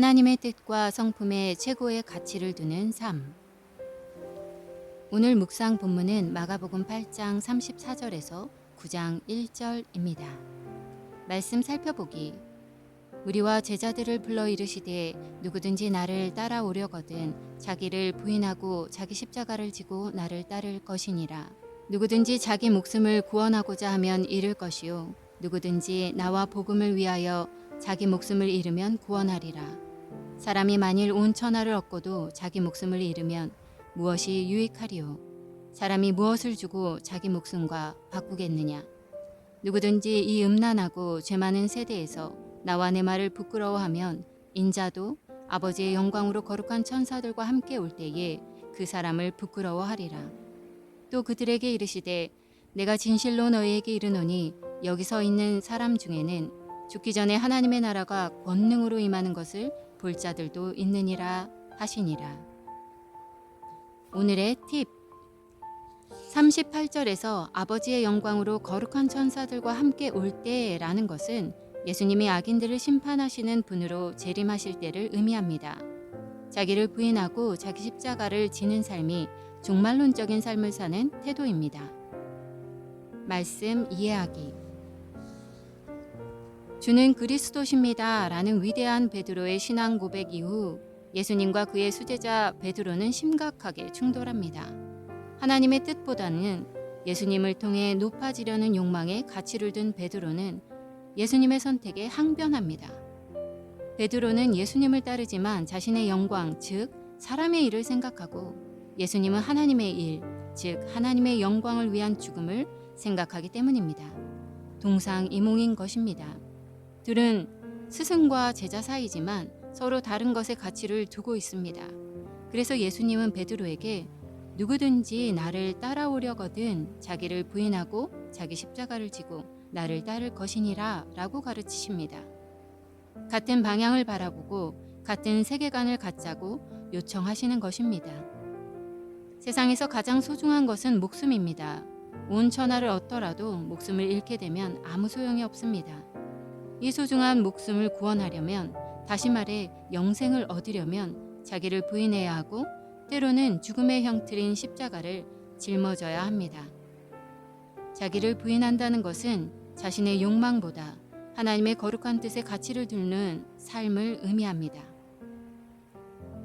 하나님의 뜻과 성품에 최고의 가치를 두는 삶. 오늘 묵상 본문은 마가복음 8장 34절에서 9장 1절입니다. 말씀 살펴보기. 우리와 제자들을 불러 이르시되 누구든지 나를 따라오려거든 자기를 부인하고 자기 십자가를 지고 나를 따를 것이니라. 누구든지 자기 목숨을 구원하고자 하면 잃을 것이요 누구든지 나와 복음을 위하여 자기 목숨을 잃으면 구원하리라. 사람이 만일 온 천하를 얻고도 자기 목숨을 잃으면 무엇이 유익하리요? 사람이 무엇을 주고 자기 목숨과 바꾸겠느냐? 누구든지 이 음란하고 죄 많은 세대에서 나와 내 말을 부끄러워하면 인자도 아버지의 영광으로 거룩한 천사들과 함께 올 때에 그 사람을 부끄러워하리라. 또 그들에게 이르시되 내가 진실로 너희에게 이르노니 여기 서 있는 사람 중에는 죽기 전에 하나님의 나라가 권능으로 임하는 것을 볼 자들도 있느니라 하시니라. 오늘의 팁. 38절에서 아버지의 영광으로 거룩한 천사들과 함께 올 때라는 것은 예수님이 악인들을 심판하시는 분으로 재림하실 때를 의미합니다. 자기를 부인하고 자기 십자가를 지는 삶이 종말론적인 삶을 사는 태도입니다. 말씀 이해하기. 주는 그리스도십니다 라는 위대한 베드로의 신앙 고백 이후 예수님과 그의 수제자 베드로는 심각하게 충돌합니다. 하나님의 뜻보다는 예수님을 통해 높아지려는 욕망에 가치를 둔 베드로는 예수님의 선택에 항변합니다. 베드로는 예수님을 따르지만 자신의 영광, 즉 사람의 일을 생각하고 예수님은 하나님의 일, 즉 하나님의 영광을 위한 죽음을 생각하기 때문입니다. 동상이몽인 것입니다. 둘은 스승과 제자 사이지만 서로 다른 것에 가치를 두고 있습니다. 그래서 예수님은 베드로에게 누구든지 나를 따라오려거든 자기를 부인하고 자기 십자가를 지고 나를 따를 것이니라 라고 가르치십니다. 같은 방향을 바라보고 같은 세계관을 갖자고 요청하시는 것입니다. 세상에서 가장 소중한 것은 목숨입니다. 온 천하를 얻더라도 목숨을 잃게 되면 아무 소용이 없습니다. 이 소중한 목숨을 구원하려면, 다시 말해 영생을 얻으려면 자기를 부인해야 하고 때로는 죽음의 형틀인 십자가를 짊어져야 합니다. 자기를 부인한다는 것은 자신의 욕망보다 하나님의 거룩한 뜻에 가치를 두는 삶을 의미합니다.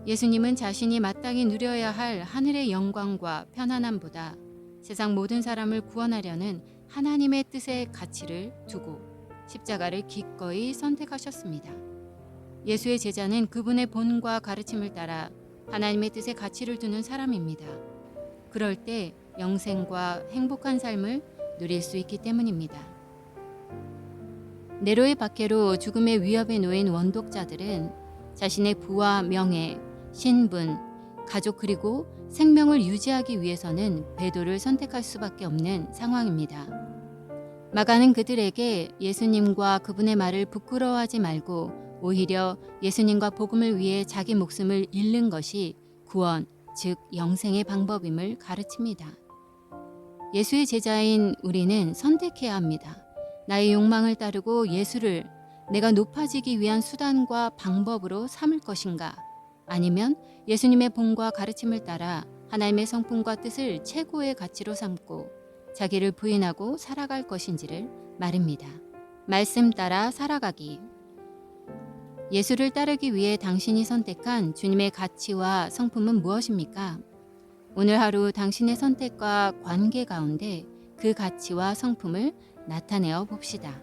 예수님은 자신이 마땅히 누려야 할 하늘의 영광과 편안함보다 세상 모든 사람을 구원하려는 하나님의 뜻에 가치를 두고 십자가를 기꺼이 선택하셨습니다. 예수의 제자는 그분의 본과 가르침을 따라 하나님의 뜻에 가치를 두는 사람입니다. 그럴 때 영생과 행복한 삶을 누릴 수 있기 때문입니다. 네로의 박해로 죽음의 위협에 놓인 원독자들은 자신의 부와 명예, 신분, 가족 그리고 생명을 유지하기 위해서는 배도를 선택할 수밖에 없는 상황입니다. 마가는 그들에게 예수님과 그분의 말을 부끄러워하지 말고 오히려 예수님과 복음을 위해 자기 목숨을 잃는 것이 구원, 즉 영생의 방법임을 가르칩니다. 예수의 제자인 우리는 선택해야 합니다. 나의 욕망을 따르고 예수를 내가 높아지기 위한 수단과 방법으로 삼을 것인가? 아니면 예수님의 본과 가르침을 따라 하나님의 성품과 뜻을 최고의 가치로 삼고 자기를 부인하고 살아갈 것인지를 말입니다. 말씀 따라 살아가기. 예수를 따르기 위해 당신이 선택한 주님의 가치와 성품은 무엇입니까? 오늘 하루 당신의 선택과 관계 가운데 그 가치와 성품을 나타내어 봅시다.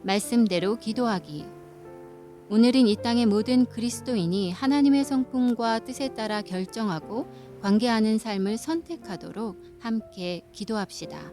말씀대로 기도하기. 오늘은 이 땅의 모든 그리스도인이 하나님의 성품과 뜻에 따라 결정하고 관계하는 삶을 선택하도록 함께 기도합시다.